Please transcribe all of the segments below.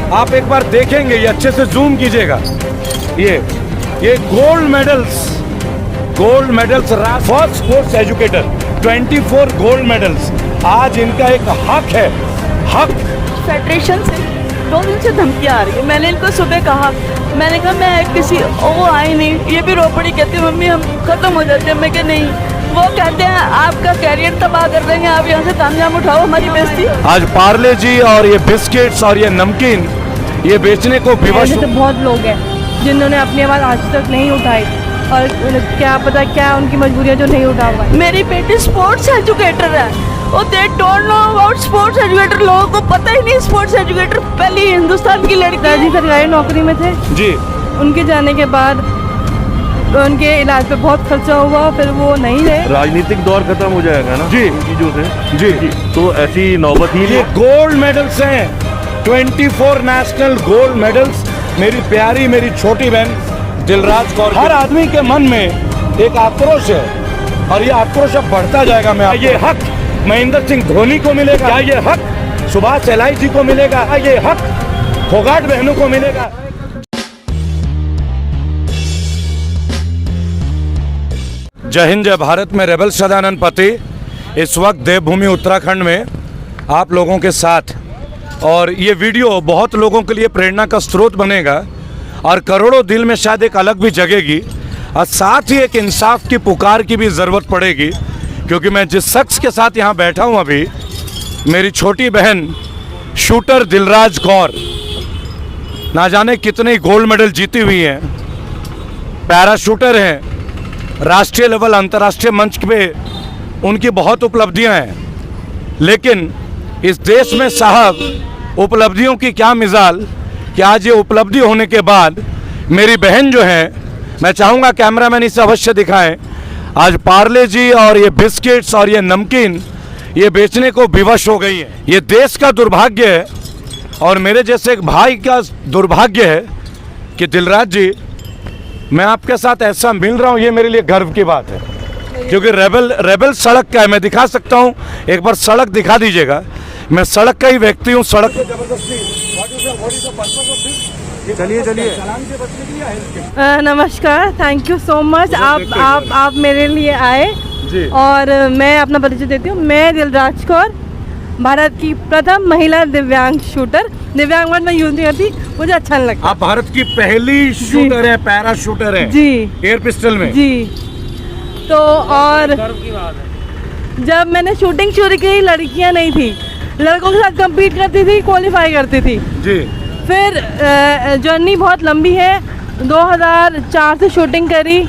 आप एक बार देखेंगे, ये अच्छे से जूम कीजिएगा। ये gold medals first sports educator, 24 gold medals. आज इनका एक हक है, हक। फेडरेशन से 2 दिन से धमकियाँ आ रही है। मैंने इनको सुबह कहा, मैंने कहा मैं किसी, वो आई नहीं। ये भी रो पड़ी, कहती मम्मी हम खत्म हो जाते हैं। मैं कहा नहीं, वो कहते हैं आपका कैरियर तबाह कर देंगे, आप यहाँ से तामझाम उठाओ, हमारी बेइज्जती। आज पार्ले जी और ये बिस्किट्स और ये नमकीन ये बेचने को विवश। तो बहुत लोग हैं जिन्होंने अपनी आवाज़ आज तक नहीं उठाई, और क्या पता क्या उनकी मजबूरियाँ जो नहीं उठा हुआ। मेरी बेटी स्पोर्ट्स एजुकेटर है, वो they don't know about sports educator. लोगों को पता ही नहीं स्पोर्ट्स एजुकेटर पहली हिंदुस्तान की लड़की। जी सरकारी नौकरी में थे जी। उनके जाने के बाद उनके इलाज पे बहुत खर्चा हुआ, फिर वो नहीं रहे। राजनीतिक दौर खत्म हो जाएगा ना जी इन चीजों से। जी। तो ऐसी नौबत ही ये गोल्ड मेडल्स हैं, 24 नेशनल गोल्ड मेडल्स। मेरी प्यारी, मेरी छोटी बहन दिलराज कौर। हर आदमी के मन में एक आक्रोश है, और ये आक्रोश अब बढ़ता जाएगा। ये हक महेंद्र सिंह धोनी को मिलेगा, क्या ये हक सुभाष एलाई जी को मिलेगा, ये हक फोगाट बहनों को मिलेगा। जय हिंद, जय भारत में रेबल सदानंद पति इस वक्त देवभूमि उत्तराखंड में आप लोगों के साथ। और ये वीडियो बहुत लोगों के लिए प्रेरणा का स्रोत बनेगा, और करोड़ों दिल में शायद एक अलग भी जगेगी, और साथ ही एक इंसाफ की पुकार की भी ज़रूरत पड़ेगी। क्योंकि मैं जिस शख्स के साथ यहाँ बैठा हूँ अभी, मेरी छोटी बहन शूटर दिलराज कौर, ना जाने कितने गोल्ड मेडल जीती हुई हैं, पैरा शूटर हैं, राष्ट्रीय लेवल अंतर्राष्ट्रीय मंच पे उनकी बहुत उपलब्धियां हैं। लेकिन इस देश में साहब उपलब्धियों की क्या मिसाल कि आज ये उपलब्धि होने के बाद मेरी बहन जो है, मैं चाहूँगा कैमरामैन इसे अवश्य दिखाएं, आज पार्ले जी और ये बिस्किट्स और ये नमकीन ये बेचने को विवश हो गई है। ये देश का दुर्भाग्य है, और मेरे जैसे एक भाई का दुर्भाग्य है कि दिलराज जी, मैं आपके साथ ऐसा मिल रहा हूँ, ये मेरे लिए गर्व की बात है। क्योंकि रेबल सड़क का है, मैं दिखा सकता हूँ, एक बार सड़क दिखा दीजिएगा। मैं सड़क का ही व्यक्ति हूँ, सड़क पे चलिए। नमस्कार, थैंक यू सो मच। आप मेरे लिए आए जी। और मैं अपना परिचय देती हूँ। मैं दिलराज कौर, भारत की प्रथम महिला दिव्यांग शूटर। दिव्यांग वर्ड में यूज नहीं करती, मुझे अच्छा नहीं लगता। आप भारत की पहली शूटर है, पैरा शूटर है जी, एयर पिस्टल में जी। तो और जब मैंने शूटिंग शुरू की, लड़कियां नहीं थी, लड़कों के साथ compete करती थी, क्वालिफाई करती थी जी। फिर जर्नी बहुत लंबी है। 2004 से शूटिंग करी,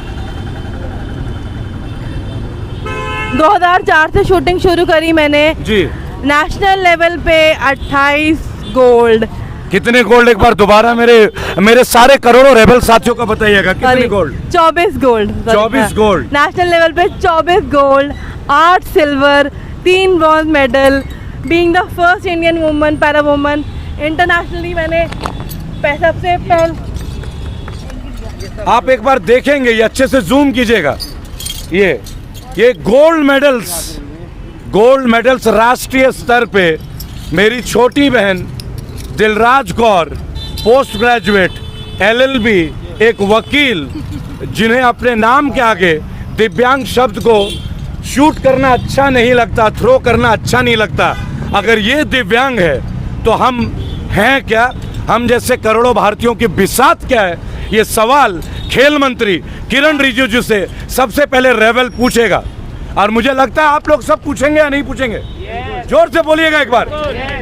2004 से शूटिंग शुरू करी मैंने जी। नेशनल लेवल पे 28 गोल्ड। कितने गोल्ड, एक बार दोबारा मेरे सारे करोड़ों रेबल साथियों का बताइएगा, कितने gold? 24 gold. 24 gold. National level पे 24 gold, 8 silver, 3 bronze medal, being the first Indian woman para woman. Internationally मैंने सबसे पहले। आप एक बार देखेंगे, ये अच्छे से जूम कीजिएगा। ये गोल्ड मेडल्स राष्ट्रीय स्तर पे मेरी छोटी बहन Dilraj Kaur, post graduate, LLB, एक वकील, जिन्हें अपने नाम के आगे दिव्यांग शब्द को शूट करना अच्छा नहीं लगता, थ्रो करना अच्छा नहीं लगता। अगर ये दिव्यांग है तो हम हैं क्या? हम जैसे करोड़ों भारतीयों की बिसात क्या है? ये सवाल खेल मंत्री किरण रिजिजू से सबसे पहले रेबल पूछेगा, और मुझे लगता है आप लोग सब पूछेंगे या नहीं पूछेंगे? जोर से बोलिएगा एक बार।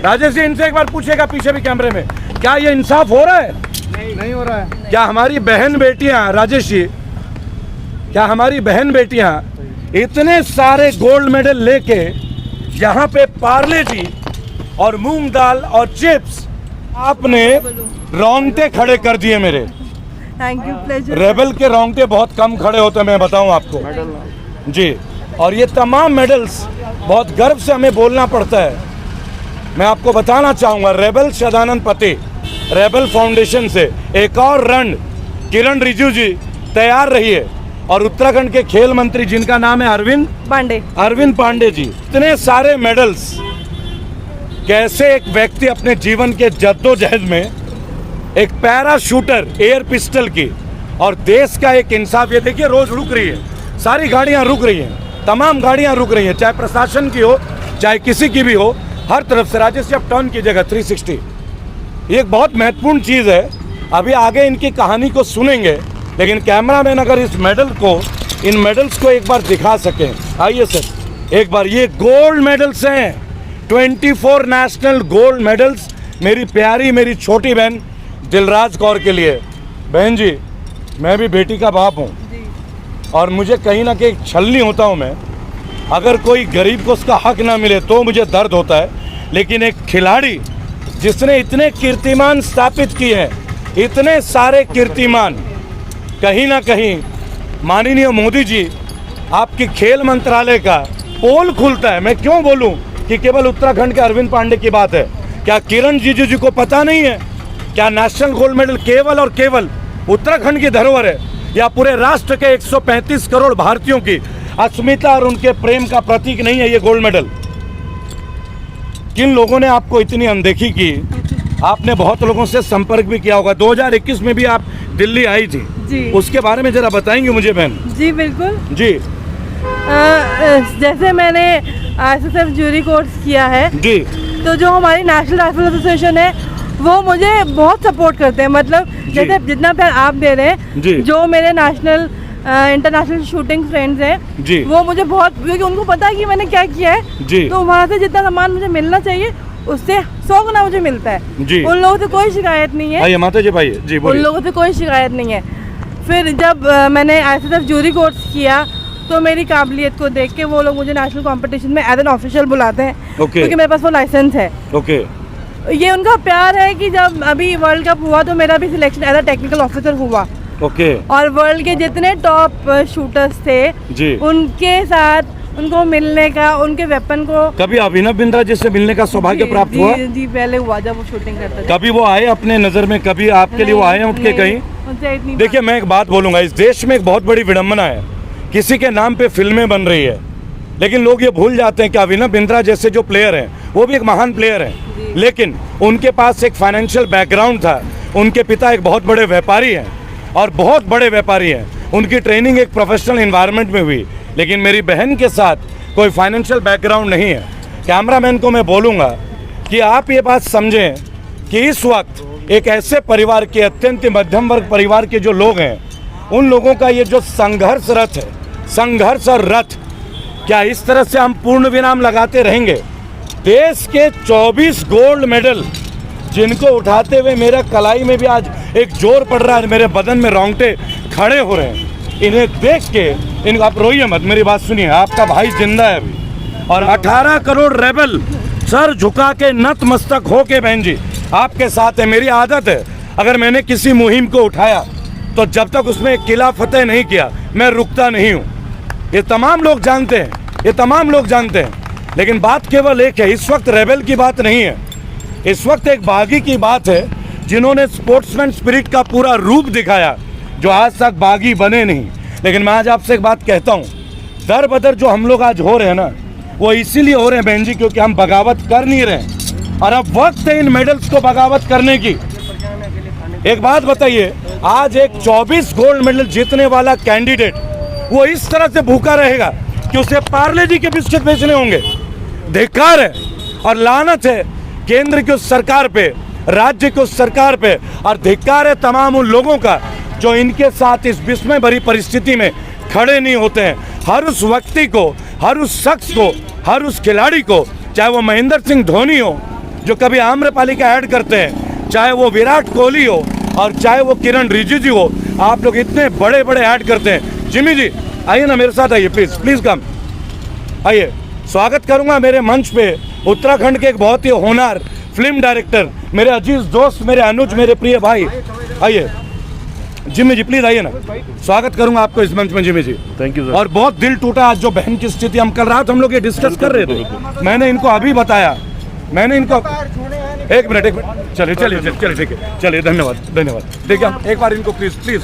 राजेश जी, इनसे एक बार पूछेगा पीछे भी कैमरे में, क्या ये इंसाफ हो रहा है? नहीं हो रहा है। क्या हमारी बहन बेटियां, राजेश जी, क्या हमारी बहन बेटियां इतने सारे गोल्ड मेडल लेके यहाँ पे पार्ले जी और मूंग दाल और चिप्स, आपने रोंगटे खड़े कर दिए मेरे। Thank you, pleasure. रेबल के रोंगटे बहुत कम खड़े होते हैं, मैं बताऊं आपको जी। और ये तमाम मेडल्स बहुत गर्व से हमें बोलना पड़ता है। मैं आपको बताना चाहूँगा, रेबल सदानंद पति रेबल फाउंडेशन से एक और रन किरण रिजिजू जी तैयार रही है, और उत्तराखंड के खेल मंत्री जिनका नाम है अरविंद पांडे जी। इतने सारे मेडल्स, कैसे एक व्यक्ति अपने जीवन के जद्दोजहद में एक पैराशूटर एयर पिस्टल की, और देश का एक इंसाफ। ये देखिए रोज रुक रही है, सारी गाड़ियां रुक रही हैं, तमाम गाड़ियां रुक रही हैं, चाहे प्रशासन की हो चाहे किसी की भी हो, हर तरफ से। राजेश जी आप टर्न कीजिएगा 360। ये एक बहुत महत्वपूर्ण चीज़ है। अभी आगे इनकी कहानी को सुनेंगे, लेकिन कैमरामैन अगर इस मेडल को, इन मेडल्स को एक बार दिखा सकें। आइए सर एक बार। ये गोल्ड मेडल्स हैं, 24 नेशनल गोल्ड मेडल्स मेरी प्यारी मेरी छोटी बहन दिलराज कौर के लिए। बहन जी मैं भी बेटी का बाप हूँ, और मुझे कहीं ना कहीं छलनी होता हूँ मैं। अगर कोई गरीब को उसका हक ना मिले तो मुझे दर्द होता है, लेकिन एक खिलाड़ी जिसने इतने कीर्तिमान स्थापित किए हैं, इतने सारे कीर्तिमान, कहीं ना कहीं माननीय मोदी जी आपकी खेल मंत्रालय का पोल खुलता है। मैं क्यों बोलूं कि केवल उत्तराखंड के अरविंद पांडे की बात है? क्या किरण रिजिजू जी को पता नहीं है? क्या नेशनल गोल्ड मेडल केवल और केवल उत्तराखंड की धरोहर है, या पूरे राष्ट्र के 135 करोड़ भारतीयों की अस्मिता और उनके प्रेम का प्रतीक नहीं है ये गोल्ड मेडल? किन लोगों ने आपको इतनी अनदेखी की? आपने बहुत लोगों से संपर्क भी किया होगा। 2021 में भी आप दिल्ली आई थी जी। उसके बारे में जरा बताएंगे मुझे बहन? जी बिल्कुल जी जैसे मैंने ISSF जूरी कोर्स किया है, जी, तो जो हमारी नेशनल राइफल एसोसिएशन है वो मुझे बहुत सपोर्ट करते हैं। मतलब जैसे जितना प्यार आप दे रहे हैं, जो मेरे नेशनल इंटरनेशनल शूटिंग फ्रेंड्स हैं वो मुझे बहुत, क्योंकि उनको पता है कि मैंने क्या किया है, तो वहाँ से जितना सामान मुझे मिलना चाहिए उससे 100 गुना मुझे मिलता है जी। उन लोगों से कोई शिकायत नहीं है। आइए माता जी भाई जी, उन लोगों से कोई शिकायत नहीं है। फिर जब मैंने ISSF जूरी कोर्स किया तो मेरी काबिलियत को देख के वो लोग मुझे नेशनल कंपटीशन में एज एन ऑफिशियल बुलाते हैं, क्योंकि मेरे पास वो लाइसेंस है। ये उनका प्यार है कि जब अभी वर्ल्ड कप हुआ तो मेरा भी selection as a technical officer हुआ। और वर्ल्ड के जितने टॉप शूटर्स थे उनके साथ उनको मिलने का, उनके वेपन को। कभी अभिनव बिंद्रा जी से मिलने का सौभाग्य प्राप्त हुआ? जी पहले हुआ जब वो शूटिंग करते थे। कभी वो आए अपने नजर में? कभी आपके लिए वो आए उठ के कहीं? देखिए मैं एक बात बोलूंगा, इस देश में एक बहुत बड़ी विडंबना है, किसी के नाम पे फिल्में बन रही है, लेकिन लोग ये भूल जाते हैं कि अभिनव बिंद्रा जैसे जो प्लेयर हैं वो भी एक महान प्लेयर हैं, लेकिन उनके पास एक फाइनेंशियल बैकग्राउंड था। उनके पिता एक बहुत बड़े व्यापारी हैं, और बहुत बड़े व्यापारी हैं। उनकी ट्रेनिंग एक प्रोफेशनल एनवायरनमेंट में हुई, लेकिन मेरी बहन के साथ कोई फाइनेंशियल बैकग्राउंड नहीं है। कैमरामैन को मैं बोलूँगा कि आप ये बात समझें कि इस वक्त एक ऐसे परिवार के, अत्यंत मध्यम वर्ग परिवार के जो लोग हैं, उन लोगों का ये जो संघर्ष रथ है, संघर्ष और रथ, क्या इस तरह से हम पूर्ण विराम लगाते रहेंगे? देश के 24 गोल्ड मेडल जिनको उठाते हुए मेरा कलाई में भी आज एक जोर पड़ रहा है, मेरे बदन में रोंगटे खड़े हो रहे हैं इन्हें देख के। आप रोइए मत, मेरी बात सुनिए, आपका भाई जिंदा है अभी, और 18 करोड़ रेबल सर झुका के नतमस्तक हो के बहन जी आपके साथ है। मेरी आदत है, अगर मैंने किसी मुहिम को उठाया तो जब तक उसमें किला फतेह नहीं किया मैं रुकता नहीं हूँ। ये तमाम लोग जानते हैं, ये तमाम लोग जानते हैं, लेकिन बात केवल एक है, इस वक्त रेबल की बात नहीं है, इस वक्त एक बागी की बात है, जिन्होंने स्पोर्ट्समैन स्पिरिट का पूरा रूप दिखाया, जो आज तक बागी बने नहीं। लेकिन मैं आज आपसे एक बात कहता हूँ, दर बदर जो हम लोग आज हो रहे हैं ना, वो इसीलिए हो रहे हैं बहन जी क्योंकि हम बगावत कर नहीं रहे, और अब वक्त है इन मेडल्स को बगावत करने की। एक बात बताइए, आज एक 24 गोल्ड मेडल जीतने वाला कैंडिडेट वो इस तरह से भूखा रहेगा कि उसे पार्ले जी के बिस्किट बेचने होंगे? धिक्कार है और लानत है केंद्र की उस सरकार पे, राज्य की उस सरकार पे, और धिक्कार है तमाम उन लोगों का जो इनके साथ इस विस्मय भरी परिस्थिति में खड़े नहीं होते हैं। हर उस व्यक्ति को, हर उस शख्स को, हर उस खिलाड़ी को, चाहे वो महेंद्र सिंह धोनी हो जो कभी आम्रपाली का ऐड करते हैं, चाहे वो विराट कोहली हो, और चाहे वो किरण रिजिजू हो, आप लोग इतने बड़े बड़े ऐड करते हैं। जिमी जी आइए ना, मेरे साथ आइए प्लीज़, प्लीज़ कम आइए। स्वागत करूंगा मेरे मंच पे उत्तराखंड के एक बहुत ही होनहार फिल्म डायरेक्टर, मेरे अजीज दोस्त, मेरे अनुज, मेरे प्रिय भाई। आइए जिमी जी प्लीज आइए ना, स्वागत करूंगा आपको इस मंच में। Jimmy ji thank you sir. और बहुत दिल टूटा आज जो बहन की स्थिति, हम कल रात हम लोग ये डिस्कस कर रहे थे, मैंने इनको अभी बताया, मैंने इनको एक मिनट चलिए चलिए चलिए ठीक है, चलिए धन्यवाद धन्यवाद। देखिए हम एक बार इनको प्लीज प्लीज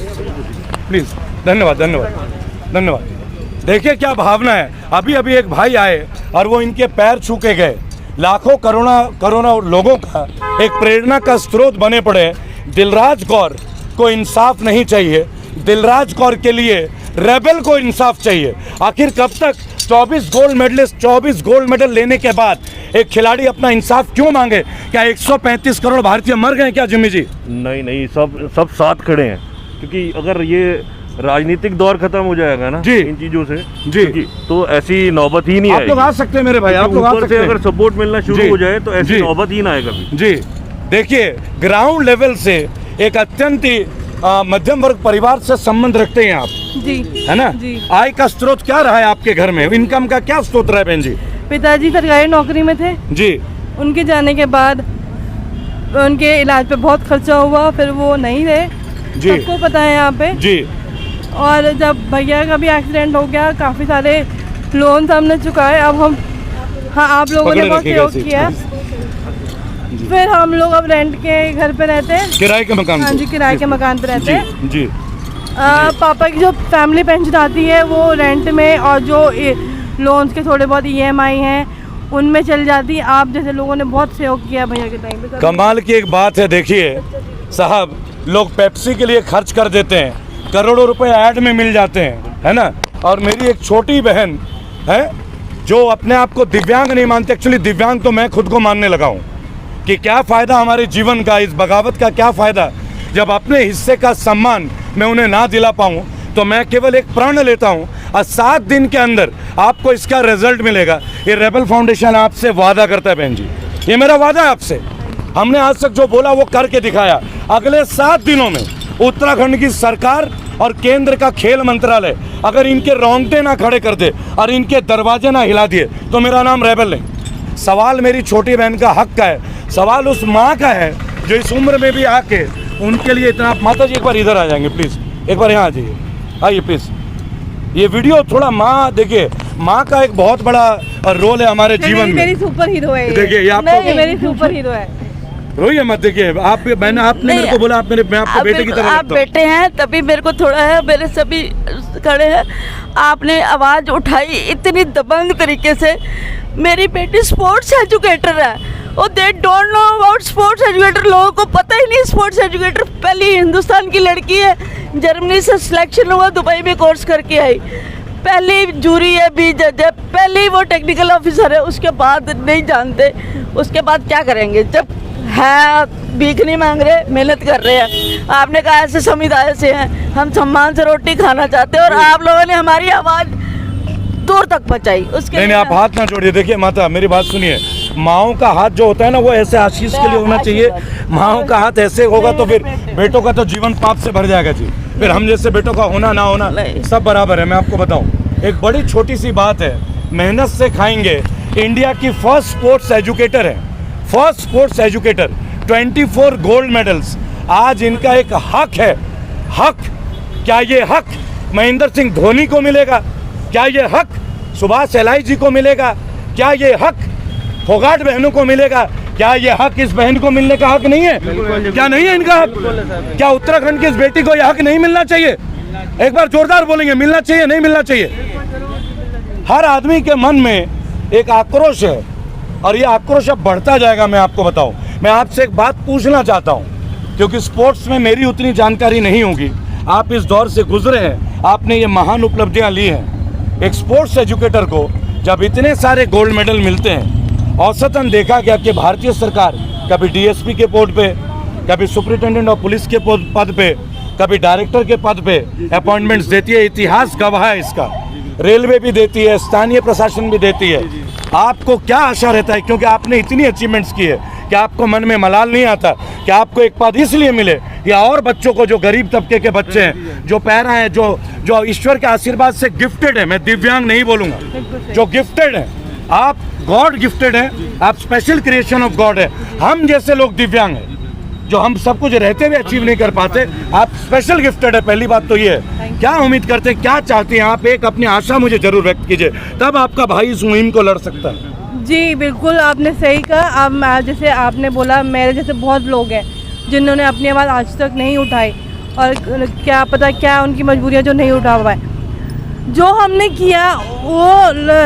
प्लीज, धन्यवाद धन्यवाद धन्यवाद। देखिए क्या भावना है। अभी अभी एक भाई आए और वो इनके पैर छू के गए, लाखों करोड़ों लोगों का एक प्रेरणा का स्रोत बने पड़े दिलराज कौर को इंसाफ नहीं चाहिए, दिलराज कौर के लिए रेबल को इंसाफ चाहिए। आखिर कब तक 24 गोल्ड मेडलिस्ट 24 गोल्ड मेडल लेने के बाद एक खिलाड़ी अपना इंसाफ क्यों मांगे? क्या 135 करोड़ भारतीय मर गए क्या जिम्मी जी? नहीं नहीं, सब साथ खड़े हैं, क्योंकि अगर ये राजनीतिक दौर खत्म हो जाएगा ना जी, इन चीजों से जी, तो ऐसी नौबत ही नहीं आप लोग आ सकते हैं मेरे भाई, आप लोग आ ऊपर सकते से हैं। अगर सपोर्ट मिलना शुरू जी, हो जाए तो ऐसी जी, नौबत ही ना आए कभी। जी देखिए, ग्राउंड लेवल से एक अत्यंत ही मध्यम वर्ग परिवार से संबंध रखते हैं आप, जी है ना? जी। आय का स्रोत क्या रहा है आपके घर में? इनकम का क्या स्रोत रहा है बहन जी? पिताजी सरकारी नौकरी में थे, जी उनके जाने के बाद उनके इलाज पे बहुत खर्चा हुआ, फिर वो नहीं रहे, जी, सबको पता है यहाँ पे। जी, और जब भैया का भी एक्सीडेंट हो गया, काफ़ी सारे लोन हमने चुकाए। अब हम, हाँ, आप लोगों ने पकड़े बहुत रखिएगा सहयोग किया। फिर हम लोग अब रेंट के घर पे रहते हैं। किराए के मकान हाँ पे? जी, किराए के मकान पे रहते हैं। जी, पापा की जो फैमिली पेंशन आती है वो रेंट में, और जो लोन्स के थोड़े बहुत EMI हैं उनमें चल जाती है। आप जैसे लोगों ने बहुत सहयोग किया भैया के टाइम पे। कमाल की एक बात है, देखिए साहब, लोग पेप्सी के लिए खर्च कर देते हैं, करोड़ों रुपए ऐड में मिल जाते हैं, है ना? और मेरी एक छोटी बहन है जो अपने आप को दिव्यांग नहीं मानती, एक्चुअली दिव्यांग तो मैं खुद को मानने लगा हूँ कि क्या फ़ायदा हमारे जीवन का, इस बगावत का क्या फ़ायदा जब अपने हिस्से का सम्मान मैं उन्हें ना दिला पाऊँ। तो मैं केवल एक प्रण लेता हूँ और 7 दिन के अंदर आपको इसका रिजल्ट मिलेगा। ये रेबल फाउंडेशन आपसे वादा करता है बहन जी, ये मेरा वादा है आपसे। हमने आज तक जो बोला वो करके दिखाया। अगले 7 दिनों में उत्तराखंड की सरकार और केंद्र का खेल मंत्रालय अगर इनके रोंगटे ना खड़े कर दे और इनके दरवाजे ना हिला दिए तो मेरा नाम रेबल नहीं। सवाल मेरी छोटी बहन का हक का है, सवाल उस माँ का है जो इस उम्र में भी आके उनके लिए इतना। माता जी एक बार इधर आ जाएंगे प्लीज़, एक बार यहाँ आ जाइए, आइए प्लीज़। ये वीडियो थोड़ा, माँ देखिए, माँ का एक बहुत बड़ा रोल है हमारे जीवन में। मेरी सुपर हीरो है ये। देखिए, ये आपको- नहीं, मेरी सुपर हीरो है। रोइए मत, देखिए आप, आपने मेरे को बोला आप मैं आपको बेटे की तरह आप लगता हूँ। बेटे हैं तभी मेरे को थोड़ा है, मेरे सभी खड़े हैं। आपने आवाज़ उठाई इतनी दबंग तरीके से। मेरी बेटी स्पोर्ट्स एजुकेटर है और they don't know about sports educator. लोगों को पता ही नहीं स्पोर्ट्स एजुकेटर। पहली हिंदुस्तान की लड़की है, जर्मनी से सिलेक्शन हुआ, दुबई में कोर्स करके आई, पहली जूरी है, 20 जज है, पहले वो टेक्निकल ऑफिसर है। उसके बाद नहीं जानते, उसके बाद क्या करेंगे? जब है भीख नहीं मांग रहे, मेहनत कर रहे हैं। आपने कहा ऐसे समुदाय से हैं, हम सम्मान से रोटी खाना चाहते हैं और आप लोगों ने हमारी आवाज़ दूर तक पहुंचाई। उसके नहीं लिए आप हाथ ना जोड़िए। देखिए माता, मेरी बात सुनिए, माओं का हाथ जो होता है ना वो ऐसे आशीष के लिए होना चाहिए। माओं का हाथ ऐसे होगा तो फिर बेटों का तो जीवन पाप से भर जाएगा जी। फिर हम जैसे बेटों का होना ना होना सब बराबर है। मैं आपको बताऊं, एक बड़ी छोटी सी बात है, मेहनत से खाएंगे। इंडिया की फर्स्ट स्पोर्ट्स एजुकेटर है, first sports educator, 24 gold medals. आज इनका एक हक है, हक। क्या ये हक महेंद्र सिंह धोनी को मिलेगा? क्या ये हक सुभाष एलाई जी को मिलेगा? क्या ये हक फोगाट बहनों को मिलेगा? क्या ये हक इस बहन को मिलने का हक नहीं है? क्या नहीं है इनका हक? क्या उत्तराखंड की इस बेटी को यह हक नहीं मिलना चाहिए? एक बार जोरदार बोलेंगे, मिलना चाहिए नहीं मिलना चाहिए? हर आदमी के मन में एक आक्रोश है और ये आक्रोश अब बढ़ता जाएगा। मैं आपको बताऊं, मैं आपसे एक बात पूछना चाहता हूं, क्योंकि स्पोर्ट्स में मेरी उतनी जानकारी नहीं होगी। आप इस दौर से गुजरे हैं, आपने ये महान उपलब्धियां ली हैं। एक स्पोर्ट्स एजुकेटर को जब इतने सारे गोल्ड मेडल मिलते हैं, औसतन देखा गया कि भारतीय सरकार कभी DSP के पद पे, कभी सुपरिटेंडेंट ऑफ पुलिस के पद पे, कभी डायरेक्टर के पद पे अपॉइंटमेंट्स देती है। इतिहास गवाह है इसका। रेलवे भी देती है, स्थानीय प्रशासन भी देती है। आपको क्या आशा रहता है, क्योंकि आपने इतनी अचीवमेंट्स की है, कि आपको मन में मलाल नहीं आता कि आपको एक पद इसलिए मिले या और बच्चों को जो गरीब तबके के बच्चे हैं, जो पैरा हैं, जो ईश्वर के आशीर्वाद से गिफ्टेड है, मैं दिव्यांग नहीं बोलूँगा, जो गिफ्टेड है, आप गॉड गिफ्टेड हैं, आप स्पेशल क्रिएशन ऑफ गॉड है। हम जैसे लोग दिव्यांग हैं, जो हम सब कुछ रहते हुए अचीव नहीं कर पाते, आप स्पेशल गिफ्टेड है। पहली बात तो ये है। क्या उम्मीद करते हैं, क्या चाहते हैं आप? एक अपनी आशा मुझे जरूर व्यक्त कीजिए, तब आपका भाई इस मुहिम को लड़ सकता है। जी बिल्कुल, आपने सही कहा। अब जैसे आपने बोला, मेरे जैसे बहुत लोग हैं जिन्होंने अपनी आवाज़ आज तक नहीं उठाई, और क्या पता क्या उनकी मजबूरियाँ जो नहीं उठा पाए। जो हमने किया वो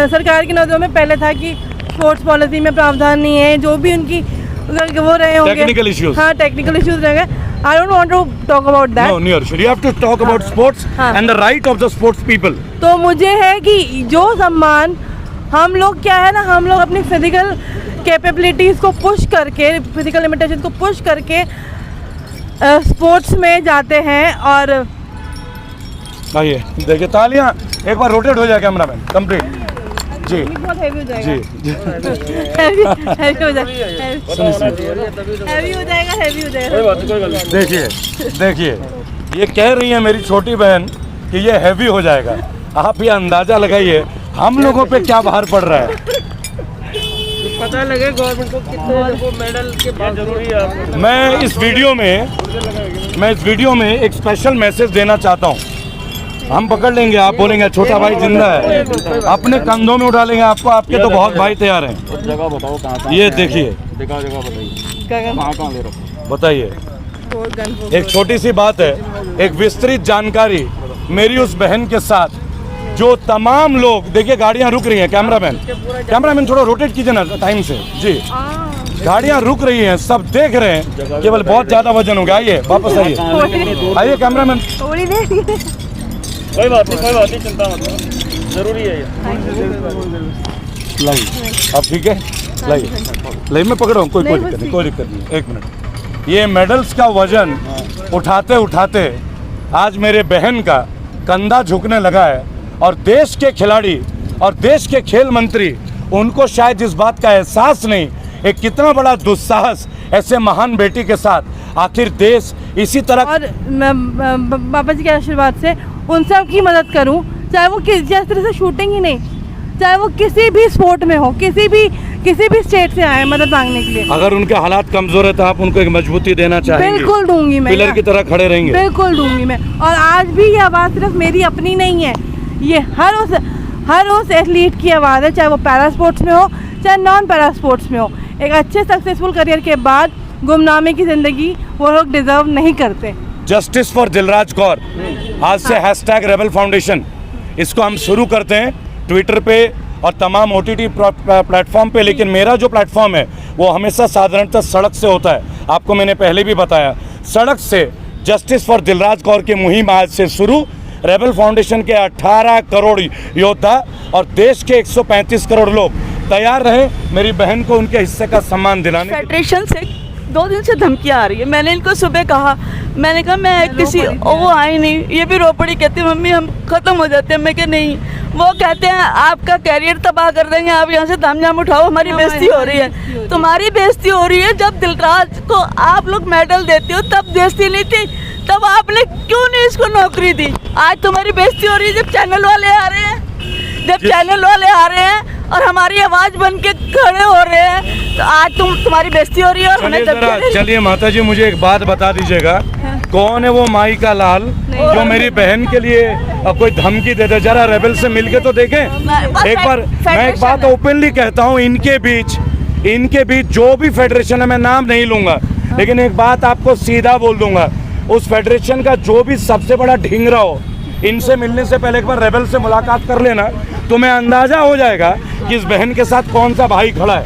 सरकार की नज़रों में पहले था कि स्पोर्ट्स पॉलिसी में प्रावधान नहीं है, जो भी उनकी वो रहे होंगे टेक्निकल इश्यूज। हाँ, टेक्निकल इश्यूज रहेंगे। I don't want to talk about that. No, near. You have to talk about sports हाँ. and the right of the sports people. तो मुझे है कि जो सम्मान हम लोग क्या है ना, हम लोग अपनी फिजिकल कैपेबिलिटीज़ को पुश करके, फिजिकल लिमिटेशन को पुश करके स्पोर्ट्स में जाते हैं। और आइए देखिए तालियां, एक बार रोटेट हो जाए कैमरा मैन कंप्लीट जी बहुत हैवी हो जाएगा, जी हैवी हो जाएगा, हैवी हो जाएगा, हैवी हो जाएगा। देखिए देखिए ये कह रही है मेरी छोटी बहन कि ये हैवी हो जाएगा। आप ये अंदाजा लगाइए हम लोगों पे क्या भार पड़ रहा है। पता लगे गवर्नमेंट को कितने वो मेडल के बाद जरूरी है। मैं इस वीडियो में एक स्पेशल मैसेज देना चाहता हूँ। हम पकड़ लेंगे, आप बोलेंगे छोटा भाई जिंदा है, अपने कंधों में उठा लेंगे आपको, आपके तो बहुत भाई तैयार हैं। जगह बताओ कहाँ ये देखिए, जगह बताइए कहाँ ले रखो बताइए। एक छोटी सी बात है, एक विस्तृत जानकारी मेरी उस बहन के साथ, जो तमाम लोग देखिए गाड़ियां रुक रही हैं। कैमरामैन थोड़ा रोटेट कीजिए ना टाइम से जी। गाड़ियां रुक रही हैं, सब देख रहे हैं, केवल बहुत ज्यादा वजन हो गया। आइए वापस आइए कैमरामैन। थोड़ी देर कोई बात नहीं चिंता मत करो, जरूरी है ये। लाइए अब ठीक है, लाइए मैं पकड़ा हूँ, कोई दिक्कत नहीं। एक मिनट, ये मेडल्स का वजन उठाते उठाते आज मेरे बहन का कंधा झुकने लगा है। और देश के खिलाड़ी और देश के खेल मंत्री, उनको शायद इस बात का एहसास नहीं, एक कितना बड़ा दुस्साहस ऐसे महान बेटी के साथ। आखिर देश इसी तरह, और मैं बाबा जी के आशीर्वाद से उन सब की मदद करूं, चाहे वो जिस तरह से शूटिंग ही नहीं, चाहे वो किसी भी स्पोर्ट में हो, किसी भी स्टेट से आए मदद मांगने के लिए। अगर उनके हालात कमजोर है तो आप उनको एक मजबूती देना चाहेंगे? बिल्कुल दूंगी मैं, पिलर की तरह खड़े रहेंगे। बिल्कुल दूंगी मैं। और आज भी ये आवाज़ सिर्फ मेरी अपनी नहीं है, ये हर उस एथलीट की आवाज़ है, चाहे वो पैरा स्पोर्ट्स में हो चाहे नॉन पैरा स्पोर्ट्स में हो। एक अच्छे सक्सेसफुल करियर के बाद गुमनामी की ज़िंदगी वो लोग डिजर्व नहीं करते। जस्टिस फॉर दिलराज कौर, आज से हैशटैग रेबल फाउंडेशन, इसको हम शुरू करते हैं ट्विटर पे और तमाम OTT प्लेटफॉर्म पे। लेकिन मेरा जो प्लेटफॉर्म है वो हमेशा साधारणतः सड़क से होता है। आपको मैंने पहले भी बताया, सड़क से जस्टिस फॉर दिलराज कौर की मुहिम आज से शुरू। रेबल फाउंडेशन के 18 करोड़ योद्धा और देश के 135 करोड़ लोग तैयार रहे मेरी बहन को उनके हिस्से का सम्मान दिलाने। फेडरेशन से 2 दिन से धमकियाँ आ रही है। मैंने इनको सुबह कहा, मैंने कहा मैं किसी, वो आई नहीं, ये भी रो पड़ी, कहती मम्मी हम ख़त्म हो जाते हैं। मैं कहा नहीं, वो कहते हैं आपका कैरियर तबाह कर देंगे, आप यहाँ से तामझाम उठाओ, हमारी बेइज्जती हो रही है। तुम्हारी बेइज्जती हो रही है, जब दिलराज को आप लोग मेडल देते हो तब बेइज्जती नहीं थी, तब आपने क्यों नहीं इसको नौकरी दी? आज तुम्हारी बेइज्जती हो रही है जब चैनल वाले आ रहे हैं, और हमारी आवाज़ बन के खड़े हो रहे हैं, तो आज तुम्हारी बेइज्जती हो रही है। और हमें चलिए माता जी, मुझे एक बात बता दीजिएगा, कौन है वो माई का लाल जो मेरी बहन के लिए कोई धमकी देते? जरा रेबल से मिलके तो देखें एक बार। मैं एक बात ओपनली कहता हूँ, इनके बीच जो भी फेडरेशन है, मैं नाम नहीं लूंगा, लेकिन एक बात आपको सीधा बोल दूंगा, उस फेडरेशन का जो भी सबसे बड़ा ढिंगरा हो, इनसे मिलने से पहले एक बार रेबल से मुलाकात कर लेना, तुम्हें अंदाजा हो जाएगा कि इस बहन के साथ कौन सा भाई खड़ा है।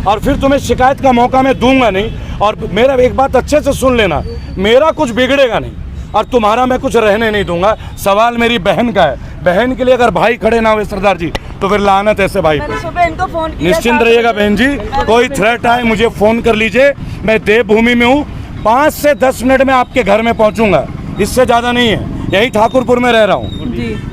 और फिर तुम्हें शिकायत का मौका मैं दूंगा नहीं। और मेरा एक बात अच्छे से सुन लेना, मेरा कुछ बिगड़ेगा नहीं और तुम्हारा मैं कुछ रहने नहीं दूंगा। सवाल मेरी बहन का है, बहन के लिए अगर भाई खड़े ना हुए सरदार जी, तो फिर लानत ऐसे भाई मैंने सुबह इनको फोन किया। निश्चिंत रहिएगा बहन जी, कोई थ्रेट आए मुझे फ़ोन कर लीजिए। मैं देवभूमि में हूँ, 5 से 10 मिनट में आपके घर में पहुँचूंगा, इससे ज़्यादा नहीं है। यही ठाकुरपुर में रह रहा हूँ,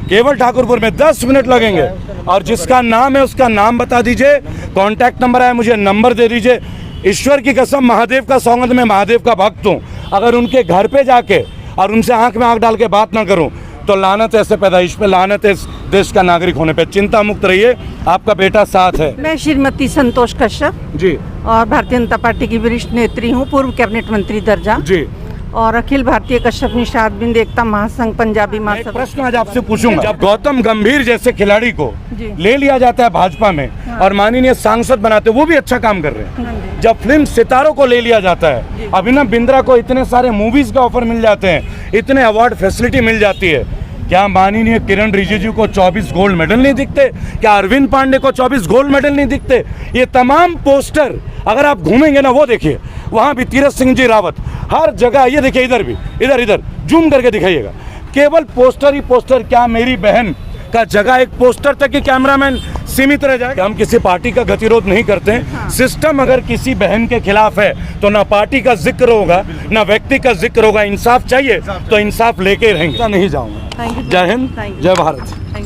केवल ठाकुरपुर में 10 मिनट लगेंगे। और जिसका नाम है उसका नाम बता दीजिए, कॉन्टैक्ट नंबर है, मुझे नंबर दे दीजिए। ईश्वर की कसम, महादेव का सौगंध, मैं महादेव का भक्त हूँ। अगर उनके घर पे जाके और उनसे आंख में आंख डाल के बात ना करूँ तो लानत ऐसे पैदाइश पे, लानत है इस देश का नागरिक होने पे। चिंता मुक्त रहिए, आपका बेटा साथ है। मैं श्रीमती संतोष कश्यप जी और भारतीय जनता पार्टी की वरिष्ठ नेत्री हूँ, पूर्व कैबिनेट मंत्री दर्जा जी, और अखिल भारतीय कश्यप निषाद बिंद एकता महासंघ पंजाबी एक महासभा। प्रश्न आज आपसे पूछूंगा, जब गौतम गंभीर जैसे खिलाड़ी को जी। ले लिया जाता है भाजपा में और माननीय सांसद बनाते, वो भी अच्छा काम कर रहे हैं। जब फिल्म सितारों को ले लिया जाता है, अभिनव बिंद्रा को इतने सारे मूवीज का ऑफर मिल जाते हैं, इतने अवार्ड फैसिलिटी मिल जाती है, क्या माननीय किरण रिजिजू को 24 गोल्ड मेडल नहीं दिखते? क्या अरविंद पांडे को 24 गोल्ड मेडल नहीं दिखते? ये तमाम पोस्टर अगर आप घूमेंगे ना, वो देखिए वहाँ भी तीरथ सिंह जी रावत, हर जगह ये देखिए, इधर भी, इधर जूम करके दिखाइएगा, केवल पोस्टर ही पोस्टर। क्या मेरी बहन का जगह एक पोस्टर तक ही कैमरामैन सीमित रह जाएगा? हम किसी पार्टी का गतिरोध नहीं करते हैं। सिस्टम अगर किसी बहन के खिलाफ है तो ना पार्टी का जिक्र होगा, ना व्यक्ति का जिक्र होगा। इंसाफ चाहिए तो इंसाफ लेके रहेंगे। नहीं जाऊंगा। जय हिंद, जय भारत।